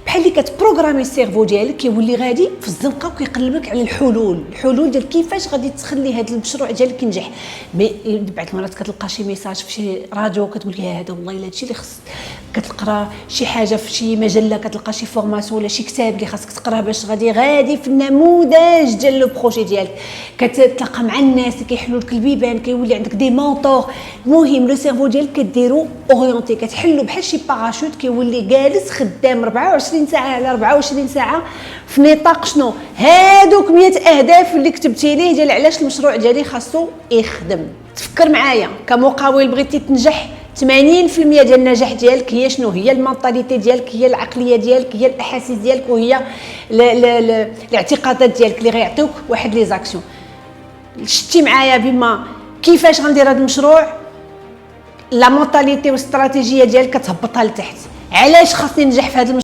بحال اللي كتبروغرامي السيرفو ديالك كيولي غادي في الزنقه وكيقلبك على الحلول ديال كيفاش غادي تخلي هذا المشروع ديالك ينجح. بعض المرات كتلقى شي ميساج في شي راديو كتقول لي هذا والله الا هادشي اللي خص، كتقرا شي حاجه في شي مجله، كتلقى شي فورماسيون ولا شي كتاب اللي خاصك تقراه باش غادي في النموذج ديال لو بروجي ديالك، كتتلاقى مع الناس اللي كيحلوا لك البيبان، كيولي عندك دي مونطور. المهم لو سيرفو ديالك كديرو اورينتي، كتحلو بحال شي باراشوت، كيولي جالس خدام 24 ساعه على 24 ساعه في نطاق شنو هادوك 100 اهداف اللي كتبتي ليه ديال علاش المشروع ديالي خاصو يخدم. تفكر معايا كمقاول بغيتي تنجح، 80% ديال النجاح ديالك هي شنو؟ هي المونطاليتي ديالك، هي العقليه ديالك، هي الاحاسيس ديالك، وهي الاعتقادات ديالك اللي غيعطيوك واحد لي زاكسيون. شتي معايا بما كيفاش غندير هذا المشروع؟ لا مونطاليتي والاستراتيجيه ديالك كتهبطها لتحت. علاش خاصني ننجح في هذا المشروع؟